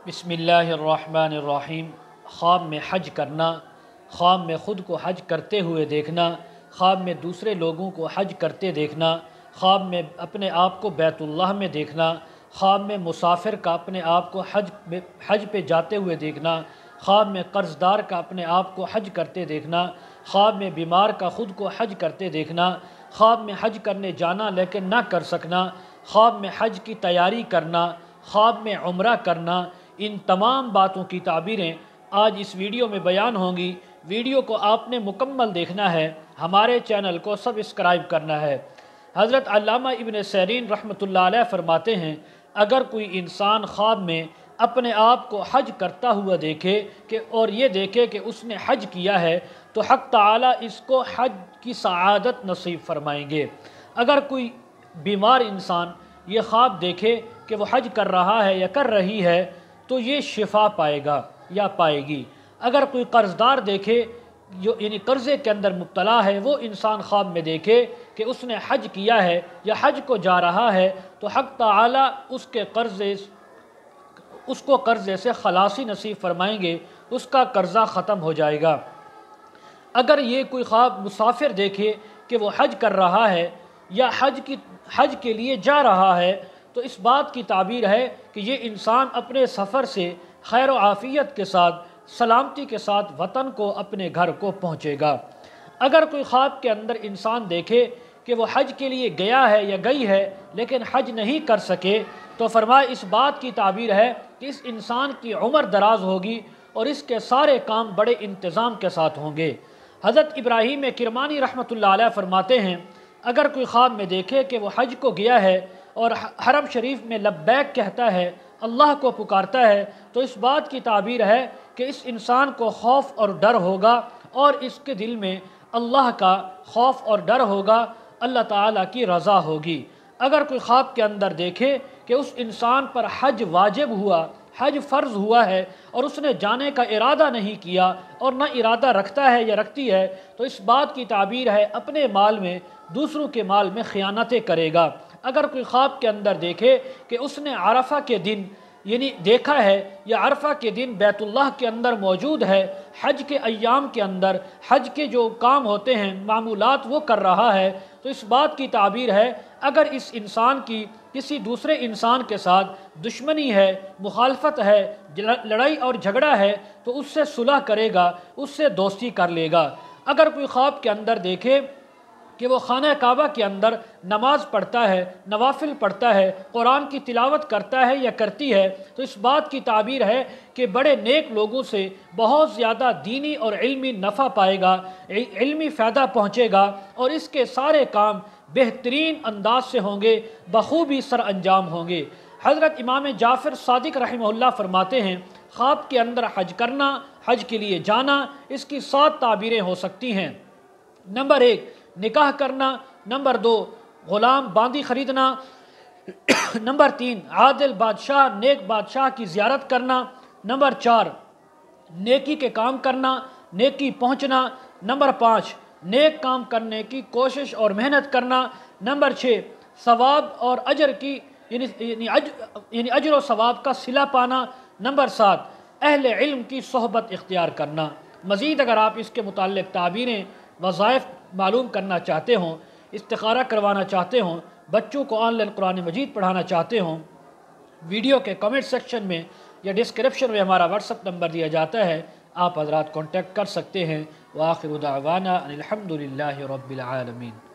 بسم اللہ الرحمن الرحیم۔ خواب میں حج کرنا، خواب میں خود کو حج کرتے ہوئے دیکھنا، خواب میں دوسرے لوگوں کو حج کرتے دیکھنا، خواب میں اپنے آپ کو بیت اللہ میں دیکھنا، خواب میں مسافر کا اپنے آپ کو حج پہ جاتے ہوئے دیکھنا، خواب میں قرض دار کا اپنے آپ کو حج کرتے دیکھنا، خواب میں بیمار کا خود کو حج کرتے دیکھنا، خواب میں حج کرنے جانا لیکن نہ کر سکنا، خواب میں حج کی تیاری کرنا، خواب میں عمرہ کرنا، ان تمام باتوں کی تعبیریں آج اس ویڈیو میں بیان ہوں گی۔ ویڈیو کو آپ نے مکمل دیکھنا ہے، ہمارے چینل کو سبسکرائب کرنا ہے۔ حضرت علامہ ابن سیرین رحمۃ اللہ علیہ فرماتے ہیں، اگر کوئی انسان خواب میں اپنے آپ کو حج کرتا ہوا دیکھے اور یہ دیکھے کہ اس نے حج کیا ہے تو حق تعالیٰ اس کو حج کی سعادت نصیب فرمائیں گے۔ اگر کوئی بیمار انسان یہ خواب دیکھے کہ وہ حج کر رہا ہے یا کر رہی ہے تو یہ شفا پائے گا یا پائے گی۔ اگر کوئی قرض دار دیکھے جو یعنی قرضے کے اندر مبتلا ہے، وہ انسان خواب میں دیکھے کہ اس نے حج کیا ہے یا حج کو جا رہا ہے تو حق تعالیٰ اس کو قرضے سے خلاصی نصیب فرمائیں گے، اس کا قرضہ ختم ہو جائے گا۔ اگر یہ کوئی خواب مسافر دیکھے کہ وہ حج کر رہا ہے یا حج کے لیے جا رہا ہے تو اس بات کی تعبیر ہے کہ یہ انسان اپنے سفر سے خیر و عافیت کے ساتھ، سلامتی کے ساتھ وطن کو، اپنے گھر کو پہنچے گا۔ اگر کوئی خواب کے اندر انسان دیکھے کہ وہ حج کے لیے گیا ہے یا گئی ہے لیکن حج نہیں کر سکے تو فرمایا اس بات کی تعبیر ہے کہ اس انسان کی عمر دراز ہوگی اور اس کے سارے کام بڑے انتظام کے ساتھ ہوں گے۔ حضرت ابراہیم کرمانی رحمۃ اللہ علیہ فرماتے ہیں، اگر کوئی خواب میں دیکھے کہ وہ حج کو گیا ہے اور حرم شریف میں لبیک کہتا ہے، اللہ کو پکارتا ہے، تو اس بات کی تعبیر ہے کہ اس انسان کو خوف اور ڈر ہوگا اور اس کے دل میں اللہ کا خوف اور ڈر ہوگا، اللہ تعالیٰ کی رضا ہوگی۔ اگر کوئی خواب کے اندر دیکھے کہ اس انسان پر حج واجب ہوا، حج فرض ہوا ہے اور اس نے جانے کا ارادہ نہیں کیا اور نہ ارادہ رکھتا ہے یا رکھتی ہے تو اس بات کی تعبیر ہے اپنے مال میں دوسروں کے مال میں خیانتیں کرے گا۔ اگر کوئی خواب کے اندر دیکھے کہ اس نے عرفہ کے دن یعنی دیکھا ہے یا عرفہ کے دن بیت اللہ کے اندر موجود ہے، حج کے ایام کے اندر حج کے جو کام ہوتے ہیں، معمولات وہ کر رہا ہے تو اس بات کی تعبیر ہے اگر اس انسان کی کسی دوسرے انسان کے ساتھ دشمنی ہے، مخالفت ہے، لڑائی اور جھگڑا ہے تو اس سے صلح کرے گا، اس سے دوستی کر لے گا۔ اگر کوئی خواب کے اندر دیکھے کہ وہ خانہ کعبہ کے اندر نماز پڑھتا ہے، نوافل پڑھتا ہے، قرآن کی تلاوت کرتا ہے یا کرتی ہے تو اس بات کی تعبیر ہے کہ بڑے نیک لوگوں سے بہت زیادہ دینی اور علمی نفع پائے گا، علمی فائدہ پہنچے گا اور اس کے سارے کام بہترین انداز سے ہوں گے، بخوبی سر انجام ہوں گے۔ حضرت امام جعفر صادق رحمہ اللہ فرماتے ہیں، خواب کے اندر حج کرنا، حج کے لیے جانا، اس کی 7 تعبیریں ہو سکتی ہیں۔ نمبر 1 نکاح کرنا، نمبر 2 غلام باندی خریدنا، نمبر 3 عادل بادشاہ، نیک بادشاہ کی زیارت کرنا، نمبر 4 نیکی کے کام کرنا، نیکی پہنچنا، نمبر 5 نیک کام کرنے کی کوشش اور محنت کرنا، نمبر 6 ثواب اور اجر کی یعنی اجر و ثواب کا صلہ پانا، نمبر 7 اہل علم کی صحبت اختیار کرنا۔ مزید اگر آپ اس کے متعلق تعبیریں، وظائف معلوم کرنا چاہتے ہوں، استخارہ کروانا چاہتے ہوں، بچوں کو آن لائن قرآن مجید پڑھانا چاہتے ہوں، ویڈیو کے کمنٹ سیکشن میں یا ڈسکرپشن میں ہمارا واٹس ایپ نمبر دیا جاتا ہے، آپ حضرات کانٹیکٹ کر سکتے ہیں۔ وآخر دعوانا ان الحمد للہ رب العالمین۔